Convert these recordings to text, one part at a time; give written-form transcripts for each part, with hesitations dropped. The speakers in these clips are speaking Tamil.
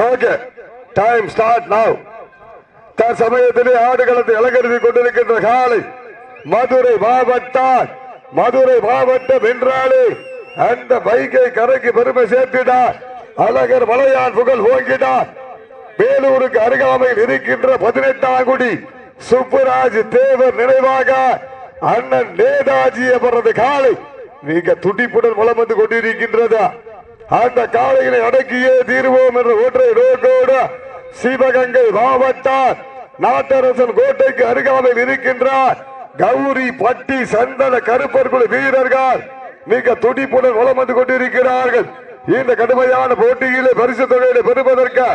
Okay, time start now. தற்சமயத்திலே ஆடுகளத்தை அலங்கரித்துக் கொண்டிருக்கின்ற காலை மதுரை மாவட்டம் என்றாலே அந்த பைக்கை கரைக்கு பெருமை சேர்த்தினார். அழகர் மலையான் புகழ் ஓங்கினார். வேலூருக்கு அருகாமையில் இருக்கின்ற 18ஆம் குடி சுப்புராஜ் தேவர் நினைவாக அண்ணன் நேதாஜி அவரது காலை மிக துடிப்புடன் வலம் வந்து கொண்டிருக்கின்றது. அந்த காலையினை அடக்கியே தீர்வோம் என்ற ஒற்றை நோக்கோடு சிவகங்கை மாவட்டம் நாட்டரசன் கோட்டைக்கு அருகாமையில் இருக்கின்றார் கௌரி பட்டி சந்தன கருப்பர் குழு வீரர்கள் மிக துடிப்புடன் வலம் வந்து கொண்டிருக்கிறார்கள். இந்த கடுமையான போட்டியிலே பரிசு தொகையை பெறுவதற்கு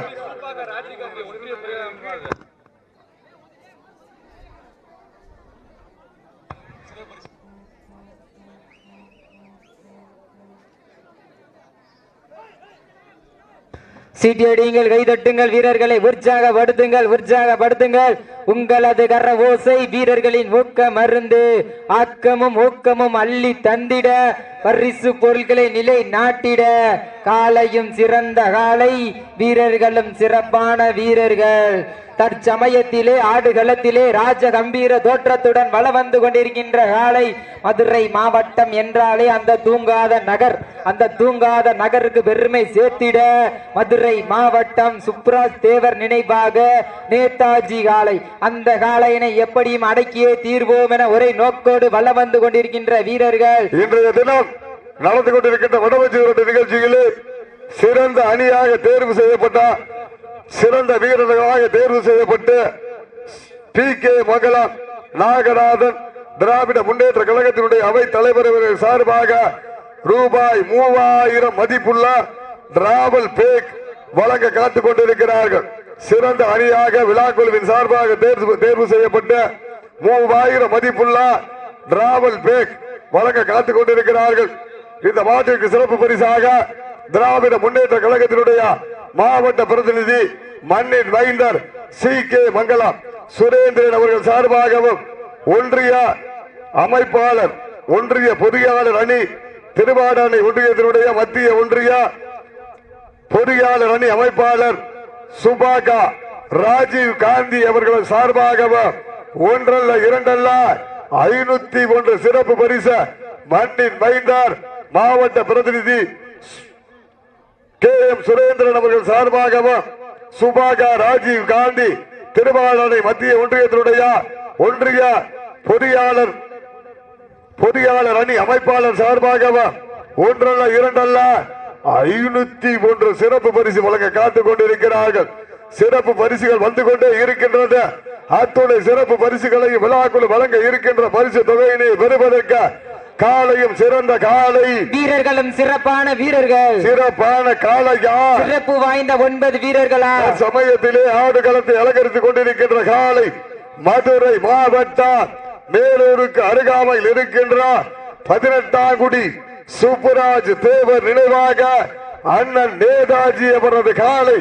சீட்டியடியுங்கள், கைதட்டுங்கள், வீரர்களை உற்சாகப்படுத்துங்கள். உங்களது கர ஓசை வீரர்களின் ஊக்க மருந்து. ஆக்கமும் ஊக்கமும் அள்ளி தந்திட பரிசு பொருட்களை நிலை நாட்டிட காலையும் சிறந்த காலை, வீரர்களும் சிறப்பான வீரர்கள். தற்சமயத்திலே ஆடுகளத்திலே ராஜ கம்பீர தோற்றத்துடன் வள வந்து கொண்டிருக்கின்ற காலை மதுரை மாவட்டம் என்றாலே அந்த தூங்காத நகருக்கு பெருமை சேர்த்திட மதுரை மாவட்டம் சுப்ராஜ் தேவர் நினைவாக நேதாஜி காலை. அந்த காலையினை எப்படியும் அடக்கியே தீர்வோம் என ஒரே நோக்கோடு வள வந்து கொண்டிருக்கின்ற வீரர்கள் இன்றைய தினம் நடந்து கொண்டிருக்கின்ற வடமஞ்சி நிகழ்ச்சியிலே சிறந்த அணியாக தேர்வு செய்யப்பட்டார். சிறந்த வீரர்களாக தேர்வு செய்யப்பட்டு PK மங்கலம் நாகநாதன் திராவிட முன்னேற்ற கழகத்தினுடைய அவை தலைவர் சார்பாக ரூபாய் 3000 மதிப்புள்ள டிராவல் பேக் வழங்க காத்துக் கொண்டிருக்கிறார்கள். சிறந்த அணியாக விழாக்குழுவின் சார்பாக தேர்வு செய்யப்பட்டு 3000 மதிப்புள்ள டிராவல் பேக் வழங்க காத்துக் கொண்டிருக்கிறார்கள். இந்த மாட்டிற்கு சிறப்பு பரிசாக திராவிட முன்னேற்ற கழகத்தினுடைய மாவட்ட பிரதிநிதி மண்ணின் மைந்தர் CK மங்கலம் சுரேந்திரன் அவர்கள் சார்பாகவும் ஒன்றிய அமைப்பாளர் ஒன்றிய பொறியாளர் அணி திருவாடானை ஒன்றியத்தினுடைய மத்திய ஒன்றிய பொறியாளர் அணி அமைப்பாளர் சுபாகா ராஜீவ் காந்தி அவர்கள் சார்பாகவும் ஒன்றல்ல இரண்டல்ல 501 சிறப்பு பரிசு மண்ணின் மைந்தர் மாவட்ட பிரதிநிதி KM சுரேந்திரன் அவர்கள் சார்பாகவும் சுபாகா ராஜீவ் காந்தி திருவாளரை மத்திய ஒன்றியத்தினுடைய ஒன்றிய பொறியாளர் அணி அமைப்பாளர் சார்பாகவும் ஒன்றல்ல இரண்டல்ல 501 சிறப்பு பரிசு வழங்க காத்துக் கொண்டிருக்கிறார்கள். சிறப்பு பரிசுகள் வந்து கொண்டே இருக்கின்றது. அத்துணை சிறப்பு பரிசுகளை விழாக்குழு வழங்க இருக்கின்ற பரிசு தொகையினை பெறுவதற்கு காலையும் சிறந்த காலை, வீரர்களும் சிறப்பான வீரர்கள், சிறப்பான காலையா, சிறப்பு வாய்ந்த 9 வீரர்களா சமயத்திலே ஆடுகளத்தை அலங்கரித்துக் கொண்டிருக்கின்ற காலை மதுரை மாவட்டம் மேலூருக்கு அருகாமையில் இருக்கின்ற 18ஆம் குடி சுப்புராஜ் தேவர் நினைவாக அண்ணன் நேதாஜி அவரது காலை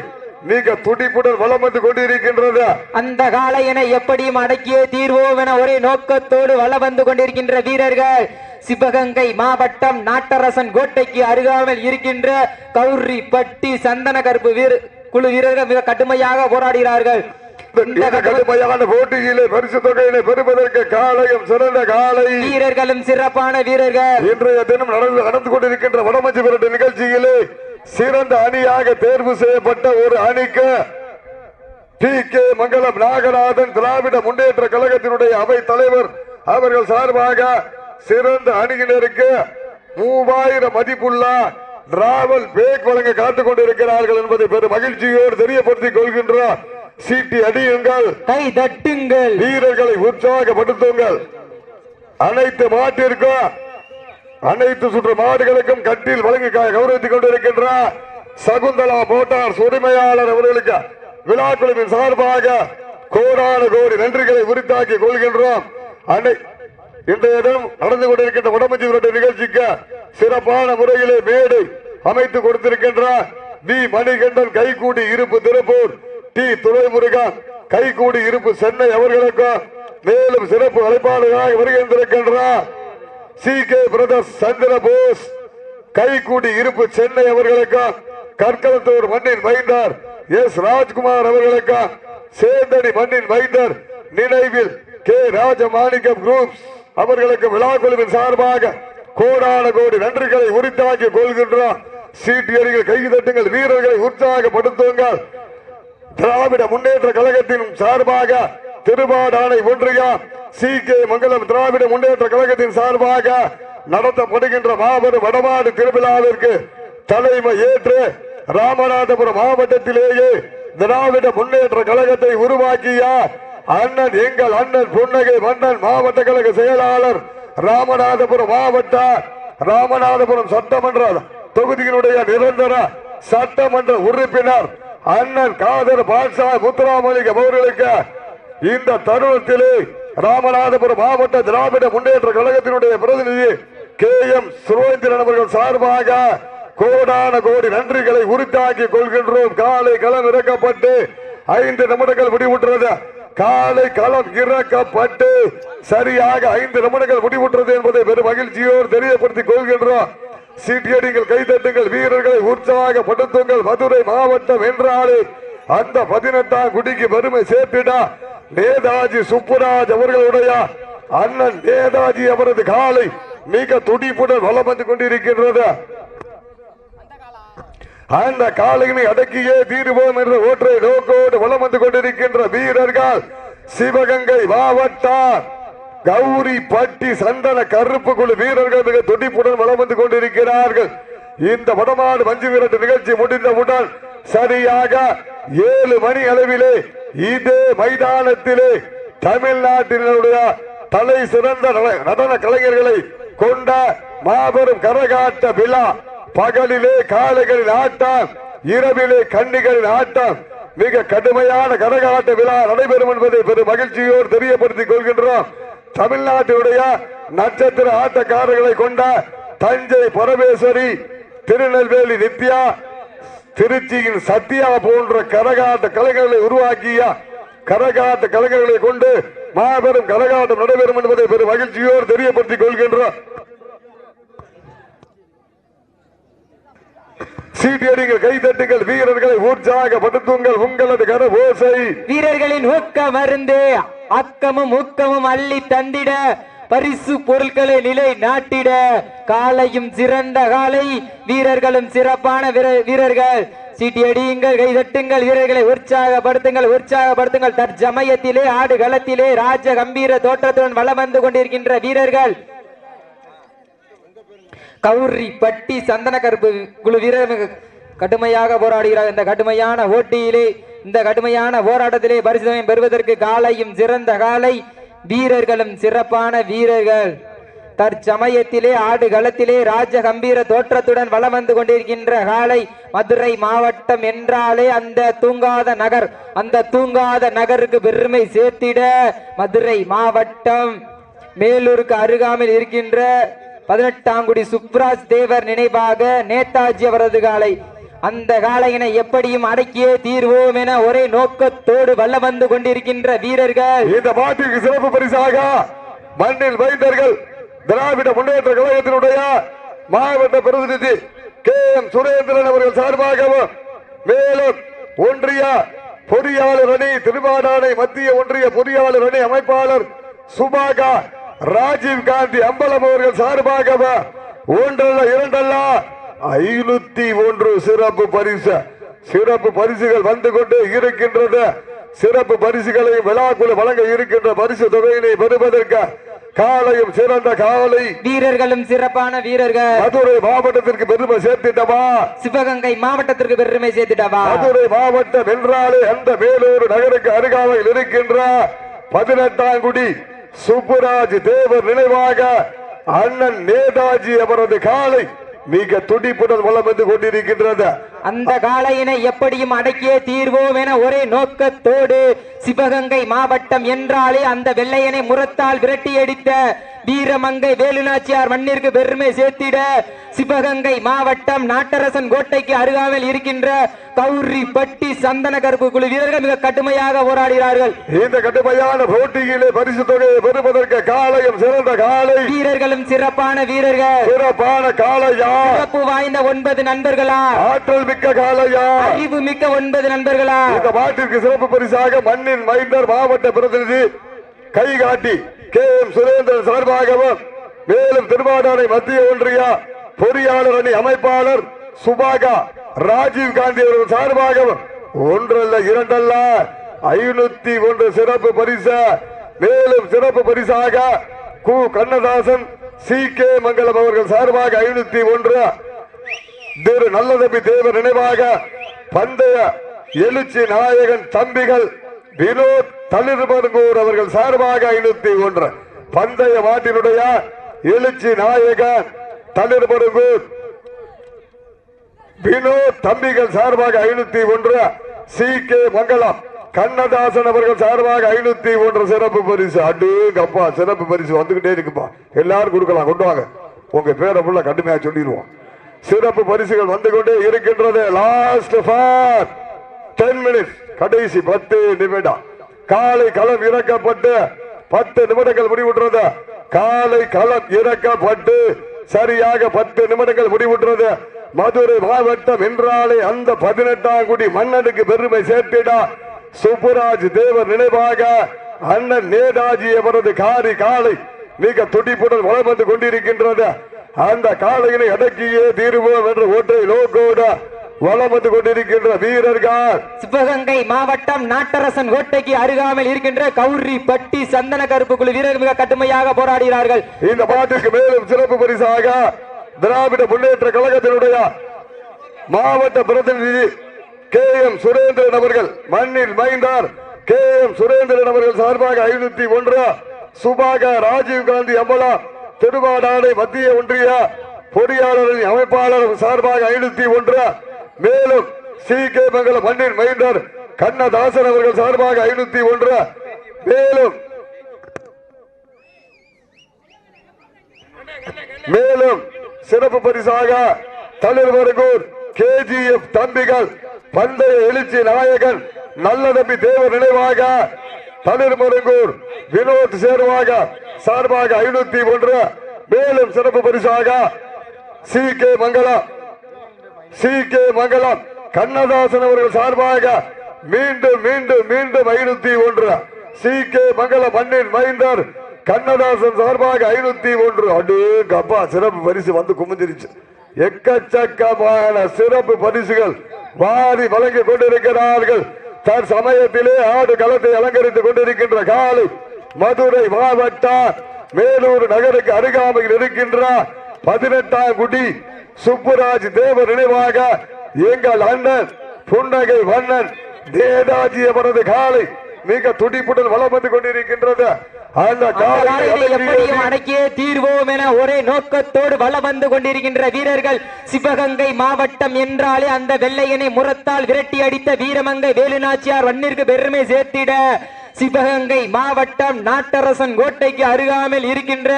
மிக துடிப்புடன் வலம் வந்து கொண்டிருக்கின்றது. அந்த காலையினை எப்படியும் அடக்கியே தீர்வோம் என ஒரே நோக்கத்தோடு வலம் வந்து கொண்டிருக்கின்ற வீரர்கள் சிவகங்கை மாவட்டம் நாட்டரசன் கோட்டைக்கு அருகாமையில் இருக்கின்ற கௌரி பட்டி சந்தன கருப்பு குழு வீரர்கள் மிக கடுமையாக போராடுகிறார்கள். இந்த கடுமையான போட்டியிலே பரிசு தொகையினை பெறுவதற்கு காலையும் சிறந்த காலை, வீரர்களும் சிறப்பான வீரர்கள். இன்றைய தினம் நடந்து கொண்டிருக்கின்ற வடமஞ்சி விரட்டு நிகழ்ச்சியிலே சிறந்த அணியாக தேர்வு செய்யப்பட்ட ஒரு அணிக்கு PK மங்கலம் நாகநாதன் திராவிட முன்னேற்ற கழகத்தினுடைய அவை தலைவர் அவர்கள் சார்பாக சிறந்த அணியினருக்கு 3000 மதிப்புள்ள டிராவல் பேக் வழங்க காத்துக் கொண்டிருக்கிறார்கள் என்பதை பெரும் மகிழ்ச்சியோடு தெரியப்படுத்திக் கொள்கின்றார். சீட்டி அடியுங்கள், கை தட்டுங்கள், வீரர்களை உற்சாகப்படுத்துங்கள். அனைத்து மாட்டிற்கும் அனைத்து சுற்று மாடுகளுக்கும் கட்டில் வழங்கி கௌரவித்துக் கொண்டிருக்கின்றார் சகுந்தலா மோட்டார்ஸ் உரிமையாளர் அவர்களுக்கு விழாக்குழுவின் சார்பாக கோடான கோடி நன்றிகளை உரித்தாக்கிக் கொள்கின்றோம். இன்றைய தினம் நடந்து கொண்டிருக்கின்ற வடமஞ்சி விரட்டு நிகழ்ச்சிக்கு சிறப்பான முறையிலே மேடை அமைத்து கொடுத்திருக்கின்றார் வி மணிகண்டன் கைகூடி இருப்பு திருப்பூர், டி துரைமுருகன் கைகூடி இருப்பு சென்னை அவர்களுக்கும் மேலும் சிறப்பு அழைப்பாளர்களாக வருகின்றிருக்கின்றார் CK பிரதர்ஸ் சந்திரபோஸ் கைகூடி இருப்பு சென்னை அவர்களுக்கும் கற்களத்தூர் மண்ணின் மைந்தார் எஸ் ராஜ்குமார் அவர்களுக்கு சேந்தடி மண்ணின் வைத்தர் நினைவில் கே ராஜமாணிக்கம் குரூப்ஸ் அவர்களுக்கு விழா குழுவின் சார்பாக கோடான கோடி நன்றிகளை உரித்தாக்கி கொள்கின்றோம். சீட்டியடிகள் கைதட்டுங்கள், வீரர்களை உற்சாகப்படுத்துங்கள். திராவிட முன்னேற்ற கழகத்தின் சார்பாக திருவாடானை ஒன்றியம் சி கே மங்கலம் திராவிட முன்னேற்ற கழகத்தின் சார்பாக நடத்தப்படுகின்ற மாபெரும் வடமாடு திருவிழாவிற்கு தலைமை ஏற்று ராமநாதபுரம் மாவட்டத்திலேயே திராவிட முன்னேற்ற கழகத்தை உருவாக்கிய அண்ணன் எங்கள் அண்ணன் புன்னகை மன்னன் மாவட்ட கழக செயலாளர் ராமநாதபுரம் மாவட்ட ராமநாதபுரம் சட்டமன்ற தொகுதியினுடைய நிரந்தர சட்டமன்ற உறுப்பினர் அண்ணன் காதர் பாட்சா முத்துராமலிங்கம் அவர்களுக்கு இந்த தருணத்திலே ராமநாதபுரம் மாவட்ட திராவிட முன்னேற்ற கழகத்தினுடைய பிரதிநிதி கே எம் சுரேந்திரன் அவர்கள் சார்பாக கோடான கோடி நன்றிகளை உரித்தாக்கி கொள்கின்றோம். காலை களம் இறக்கப்பட்டு 5 நிமிடங்கள் முடிவுற்றது. காலை களம் இறக்கப்பட்டு சரியாக 5 நிமிடங்கள் முடிவுற்றது என்பதை பெரும் மகிழ்ச்சியோடு தெரியப்படுத்திக் கொள்கின்றோம். சீட்டியடிகள் கைதட்டுங்கள், வீரர்களை உற்சாகப்படுத்துங்கள். மதுரை மாவட்டம் என்றாலே அந்த 18ஆம் குடிக்கு பெருமை சேர்த்திட நேதாஜி சுப்புராஜ் அவர்களுடைய அண்ணன் நேதாஜி அவரது காலை மிக துடிப்புடன் வலம் வந்து கொண்டிருக்கின்றது. அந்த காலையினை அடக்கியே தீருவோம் என்ற ஒற்றை நோக்கோடு வலம் வந்து கொண்டிருக்கின்ற வீரர்கள் சிவகங்கை மாவட்டம் கௌரி பட்டி சந்தன கருப்பு குழு வீரர்கள் மிக துடிப்புடன் வலம் வந்து கொண்டிருக்கிறார்கள். இந்த வடமாடு மஞ்சு விரட்டு நிகழ்ச்சி முடிந்தவுடன் சரியாக 7 மணி அளவிலே இதே மைதானத்திலே தமிழ்நாட்டினுடைய தலை சிறந்த நடன கலைஞர்களை கொண்ட மாபெரும் கரகாட்ட விழா, பகலிலே காளைகளின் ஆட்டம், இரவிலே கன்னிகளின் ஆட்டம், மிக கடுமையான கரகாட்ட விழா நடைபெறும் என்பதை பெரும் மகிழ்ச்சியோடு தெரியப்படுத்திக் கொள்கின்றோம். தமிழ்நாட்டினுடைய நட்சத்திர ஆட்டக்காரர்களை கொண்ட தஞ்சை பரமேஸ்வரி, திருநெல்வேலி நித்யா, திருச்சியின் சத்யா போன்ற கரகாட்ட கலைஞர்களை உருவாக்கிய கரகாட்ட கலைஞர்களை கொண்டு மாபெரும் கரகாட்டம் நடைபெறும் என்பதை பெரும் மகிழ்ச்சியோடு தெரியப்படுத்திக் கொள்கின்றோம். சீட்டியடிகள் கைதட்டுங்கள், வீரர்களை உற்சாகப்படுத்துங்கள். உங்களது கர ஓசை வீரர்களின் ஊக்க மருந்து அக்கமும் ஊக்கமும் அள்ளி தந்திட பரிசு பொருட்களை நிலை நாட்டிட காலையும் சிறந்த காலை, வீரர்களும் சிறப்பான வீரர்கள். சீட்டியடியுங்கள், கைதட்டுங்கள், வீரர்களை உற்சாகப்படுத்துங்கள். தற்சமயத்திலே ஆடு களத்திலே ராஜ கம்பீர தோற்றத்துடன் வலம் வந்து கொண்டிருக்கின்ற வீரர்கள் கௌரி பட்டி சந்தன கருப்பு குழு வீரர் கடுமையாக போராடுகிறார். இந்த கடுமையான போட்டியிலே, இந்த கடுமையான போராட்டத்திலே பரிசு பெறுவதற்கு காலையும் சிறந்த காலை, வீரர்களும் சிறப்பான வீரர்கள். தற்சமயத்திலே ஆடு களத்திலே ராஜ கம்பீர தோற்றத்துடன் வலம் வந்து கொண்டிருக்கின்ற காலை. மதுரை மாவட்டம் என்றாலே அந்த தூங்காத நகருக்கு பெருமை சேர்த்திட மதுரை மாவட்டம் மேலூருக்கு அருகாமையில் இருக்கின்ற 18ஆம் குடி சுப்ராஜ் தேவர் நினைவாக நேதாஜி அவரது காலை. அந்த காளையினை எப்படியும் அடக்கியே தீர்வோம் என ஒரே நோக்கத்தோடு வல்ல வந்து கொண்டிருக்கின்ற வீரர்கள். இந்த பாட்டிற்கு சிறப்பு பரிசாக மண்ணில் வைத்தர்கள் திராவிட முன்னேற்ற கழகத்தினுடைய மாவட்ட பிரதிநிதி கே எம் சுரேந்திரன் அவர்கள் சார்பாகவும், மேலும் ஒன்றிய பொறியாளர் அணி திருவாடானை மத்திய ஒன்றிய பொறியாளர் அணி அமைப்பாளர் சுபாகா ராஜீவ் காந்தி அம்பலம் அவர்கள் சார்பாக ஒன்றல்ல இரண்டல்ல 501 சிறப்பு பரிசுகள் வந்து கொண்டு இருக்கின்றது. சிறப்பு பரிசுகளை விழாக்குழு வழங்க இருக்கின்ற பரிசு தொகையினை பெறுவதற்கு காலையும் சிறந்த காலை, வீரர்களும் சிறப்பான வீரர்கள். மதுரை மாவட்டத்திற்கு பெருமை சேர்த்திட்டவா, சிவகங்கை மாவட்டத்திற்கு பெருமை சேர்த்திட்டவா. மதுரை மாவட்டம் என்றாலே அந்த வேலூர் நகருக்கு அருகாமையில் இருக்கின்ற 18ஆம் குடி சுப்புராஜ் தேவர் நினைவாக அண்ணன் நேதாஜி அவரது காலை மிக துடிப்புடன் வலம் வந்து கொண்டிருக்கின்றது. அந்த காளையினை எப்படியும் அடக்கியே தீர்வோம் என ஒரே நோக்கத்தோடு சிவகங்கை மாவட்டம் என்றாலே அந்த வெள்ளையனை முரத்தால் விரட்டி அடித்த வீரமங்கை வேலுநாச்சியார் மண்ணிற்கு பெருமை சேர்த்திட சிவகங்கை மாவட்டம் நாட்டரசன் கோட்டைக்கு அருகாமையில் இருக்கின்ற கௌரிப்பட்டி சந்தன கருப்பு குழு வீரர்கள் மிக கடுமையாக போராடுகிறார்கள். இந்த கடுமையான போட்டியிலே பரிசு தொகையை பெறுவதற்கு காலையும் சிறந்த காலை வீரர்களும் சிறப்பான வீரர்கள், சிறப்பான காலையா, சிறப்பு வாய்ந்த 9 நண்பர்களா, ஆற்றல் மிக்க காலையா, அறிவு மிக்க 9 நண்பர்களா. இந்த மாட்டிற்கு சிறப்பு பரிசாக மண்ணின் மைந்தர் மாவட்ட பிரதிநிதி கைகாட்டி KM சுரேந்திரன் சார்பாகவும் மேலும் திருவாடானை மத்திய ஒன்றிய பொறியாளர் அணி அமைப்பாளர் சுபாகா ராஜீவ் காந்தி அவர்கள் சார்பாகவும் ஒன்றல்ல இரண்டல்ல 501 சிறப்பு பரிசு, மேலும் சிறப்பு பரிசாக கு கண்ணதாசன் CK மங்கலம் அவர்கள் சார்பாக 501 திரு நல்லதம்பி தேவர் நினைவாக பந்தய எழுச்சி நாயகன் தம்பிகள் வினோத் தளிர்மருங்கூர் அவர்கள் சார்பாக 501 பந்தய மாட்டினுடைய எழுச்சி நாயகன் தளிர்மருங்கூர் வினோத் தம்பிகள் சார்பாக 501 CK மங்கலம் கண்ணதாசன் அவர்கள் சார்பாக 501 சிறப்பு பரிசு. அடேங்கப்பா, சிறப்பு பரிசு வந்துகிட்டே இருக்குப்பா, எல்லாரும் கொடுக்கலாம், கொண்டு வாங்க, உங்க பேரை ஃபுல்லா கடுமையா சொல்லிடுவோம். சிறப்பு பரிசுகள் வந்து கொண்டே இருக்கின்றது. லாஸ்ட் ஃபார் 10 மினிட்ஸ், கடைசி 10 நிமிடம். காலை களம் இறக்கப்பட்டு 10 நிமிடங்கள் முடிவுற்றது. காலை களம் இறக்கப்பட்டு சரியாக 10 நிமிடங்கள் முடிவுற்றது. மதுரை மாவட்டம் என்றாலே அந்த 18ஆம் குடி மன்னனுக்கு பெருமை சேர்த்திட சுப்புராஜ் தேவர் நினைவாக அண்ணன் நேதாஜி அவரது காலை மிக துடிப்புடன் வளம் வந்து கொண்டிருக்கின்றது. அந்த காளையினை அடக்கியே தீர்வோம் என்ற ஒற்றை நோக்கோடு வளம் வந்து கொண்டிருக்கின்ற வீரர்கள் சிவகங்கை மாவட்டம் நாட்டரசன் கோட்டைக்கு அருகாமையில் இருக்கின்ற கௌரிப்பட்டி சந்தன கருப்பு குழு வீரர்கள் மிக கடுமையாக போராடுகிறார்கள். இந்த பாட்டுக்கு மேலும் சிறப்பு பரிசாக திராவிட முன்னேற்ற கழகத்தினுடைய மாவட்ட பிரதிநிதி KM சுரேந்திரன் அவர்கள் மண்ணில் மைந்தார் KM சுரேந்திரன் அவர்கள் சார்பாக 501 சுபாக ராஜீவ் காந்தி அம்பலா திருவாடானை மத்திய ஒன்றிய பொறியாளரின் அமைப்பாளர் சார்பாக 501 மேலும் CK மங்கலம் மண்ணின் மைந்தர் கண்ணதாசன் அவர்கள் சார்பாக 501 மேலும் சிறப்பு பரிசாக தளிர்மருங்கூர் KGF தம்பிகள் பந்தய எழுச்சி நாயகன் நல்லதம்பி தேவர் நினைவாக தளிர்மருங்கூர் வினோத் சேர்வாக சார்பாக 501 மேலும் சிறப்பு பரிசாக CK மங்கலம் கண்ணதாசன் அவர்கள் சார்பாக மீண்டும் 501 CK மங்கலம் மண்ணின் மைந்தர் கண்ணதாசன் சார்பாக 501. அடேங்கப்பா, சிறப்பு பரிசு வந்து குமிஞ்சிருச்சு. எக்கச்சக்கமான சிறப்பு பரிசுகள் வாரி வழங்கிக் கொண்டிருக்கிறார்கள். தற்சமயத்திலே ஆடு களத்தை அலங்கரித்துக் கொண்டிருக்கின்ற காலை மதுரை மாவட்டம் மேலூர் நகருக்கு அருகாமையில் இருக்கின்ற 18ஆம் குடி சுப்புராஜ் தேவர் நினைவாக எங்கள் அண்ணன் புன்னகை வண்ணன் நேதாஜி அவரது காலை மிக துடிப்புடன் வளம் வந்து கொண்டிருக்கின்றது. அந்த எப்படியும் அடக்கியே தீர்வோம் என ஒரே நோக்கத்தோடு வளம் வந்து கொண்டிருக்கின்ற வீரர்கள் சிவகங்கை மாவட்டம் என்றாலே அந்த வெள்ளையனை முரத்தால் விரட்டி அடித்த வீரமங்கை வேலுநாச்சியார் மண்ணிற்கு பெருமை சேர்த்திட சிவகங்கை மாவட்டம் நாட்டரசன் கோட்டைக்கு அருகாமையில் இருக்கின்ற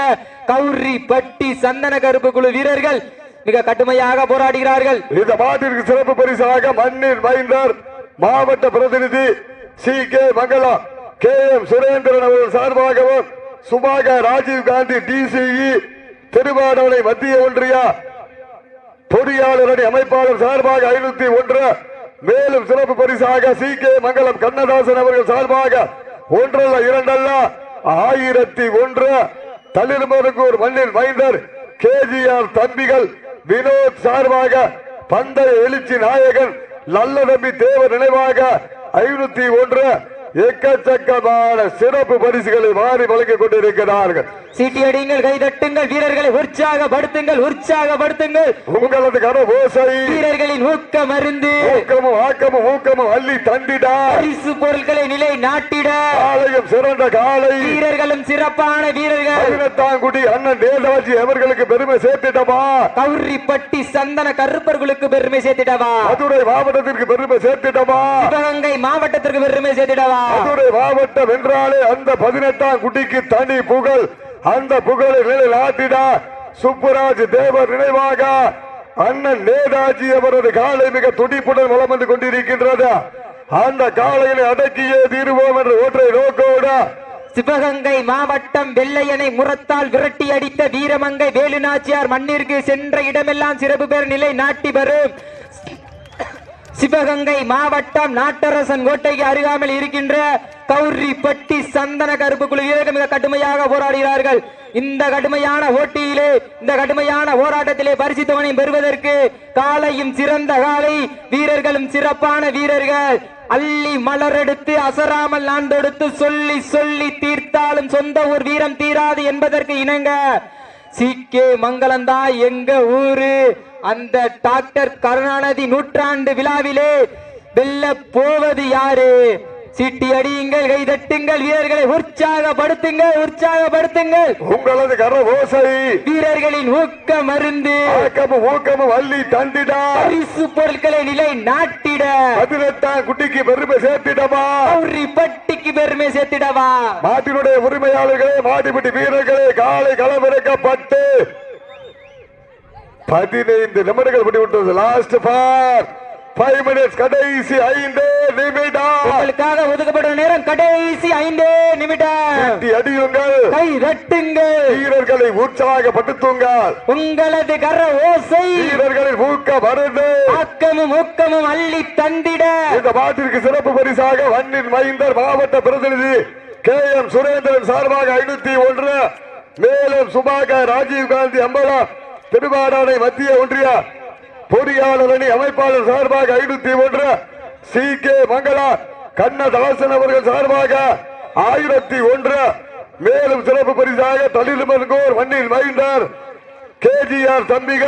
கௌரிப்பட்டி சந்தன கருப்பு குழு வீரர்கள் மிக கடுமையாக போராடுகிறார்கள். இந்த மாட்டிற்கு சிறப்பு பரிசாக மண்ணின் மைந்தர் மாவட்ட பிரதிநிதி CK மங்கலம் KM சுரேந்திரன் அவர்கள் சார்பாகவும் சுபாக ராஜீவ் காந்தி DCE திருவாடானை மத்திய ஒன்றிய பொறியாளர் அணி அமைப்பாளர் சார்பாக 501 மேலும் சிறப்பு பரிசாக CK மங்கலம் கண்ணதாசன் அவர்கள் சார்பாக ஒன்றல்ல இரண்டல்ல 1001 தளிர்மருங்கூர் மண்ணின் மைந்தர் KGR தம்பிகள் வினோத் சார்பாக பந்தய எழுச்சி நாயகன் நல்லதம்பி தேவர் நினைவாக 501 எக்கச்சக்கமான சிறப்பு பரிசுகளை மாறி வழங்கிக் கொண்டிருக்கிறார்கள். சீட்டியடிங்கள், கைதட்டுங்கள், வீரர்களை உற்சாகப்படுத்துங்கள். உங்களது கரவோசை வீரர்களின் ஊக்க மருந்து ஊக்கமும் அள்ளி தண்டிட பரிசு பொருட்களை நிலை நாட்டிட காலையும் சிறந்த காலை வீரர்களும் சிறப்பான வீரர்கள் 18ஆம் குடி அண்ணன் நேதாஜி அவர்களுக்கு பெருமை சேர்த்திடவா, கௌரிப்பட்டி சந்தன கருப்பர்களுக்கு பெருமை சேர்த்திடவா, மதுரை மாவட்டத்திற்கு பெருமை சேர்த்திடவா, சிவகங்கை மாவட்டத்திற்கு பெருமை சேர்த்திடவா. மதுரை மாவட்டம் என்றாலே அந்த 18ஆம் குடிக்கு தனி புகழ், அந்த புகழை நிலைநாட்டிட சுப்புராஜ் தேவர் நினைவாக அண்ணன் நேதாஜி அவரது காலை மிக துடிப்புடன் வலம் வந்து கொண்டிருக்கின்றது. அந்த காலையில அடக்கியே தீருவோம் என்ற ஒற்றை நோக்கோடு சிவகங்கை மாவட்டம் வெள்ளையனை முரத்தால் விரட்டி அடித்த வீரமங்கை வேலுநாச்சியார் மண்ணிற்கு சென்ற இடமெல்லாம் சிறப்பு பெற நிலை நாட்டி வரும் சிவகங்கை மாவட்டம் நாட்டரசன் கோட்டைக்கு அருகாமல் இருக்கின்ற கௌரிப்பட்டி சந்தன கருப்பு குழு வீரர்கள் மிக கடுமையாக போராடுகிறார்கள். இந்த கடுமையான போட்டியிலே, இந்த கடுமையான போராட்டத்திலே பரிசு தொகையை பெறுவதற்கு காலையும் சிறந்த காலை, வீரர்களும் சிறப்பான வீரர்கள். அள்ளி மலரெடுத்து அசராமல் நாண்டெடுத்து சொல்லி சொல்லி தீர்த்தாலும் சொந்த ஊர் வீரம் தீராது என்பதற்கு இணங்க சீக்கே மங்களந்தா எங்க ஊரு. அந்த டாக்டர் கருணாநிதி நூற்றாண்டு விழாவிலே வெல்ல போவது யாரு? சீட்டி அடியுங்கள், கை தட்டுங்கள், வீரர்களை உற்சாகப்படுத்துங்கள், உற்சாகப்படுத்துங்கள். உங்களது கர ஓசை வீரர்களின் ஊக்க மருந்து, ஊக்கமும் அள்ளி தந்திட பரிசு பொருட்களை நிலை நாட்டிட 18 குட்டிக்கு பெருமை சேர்த்திடவா, பட்டிக்கு பெருமை சேர்த்திடவா. மாட்டினுடைய உரிமையாளர்களே, மாட்டிப்பட்டி வீரர்களே, காலை களமிறக்கப்பட்டு 15 நிமிடங்கள் முடிவுற்றது. Last for 5 minutes. கடைசி 5 நிமிடம் உங்களுக்காக ஒதுக்கப்பட்ட நேரம் கடைசி 5 நிமிடம். அடியுங்கள், கை தட்டுங்கள், வீரர்களை உற்சாகப்படுத்துங்கள். உங்களது கர ஓசை வீரர்களின் ஊக்க மருந்து, ஆக்கமும் ஊக்கமும் அள்ளி தந்திட இந்த மாட்டிற்கு சிறப்பு பரிசாக வன்னின் மைந்தர் மாவட்ட பிரதிநிதி KM சுரேந்திரன் சார்பாக 501, மேலும் சுபாகர் ராஜீவ்காந்தி அம்பலம் திருவாடானை மத்திய ஒன்றிய பொறியாளர் அணி அமைப்பாளர் சார்பாக 501, CK மங்களா கண்ணதாசன் அவர்கள் சார்பாக 1001, மேலும் சிறப்பு பரிசாக தலிலுமன்கோர் வன்னில் மைந்தர் KGR தம்பிகள்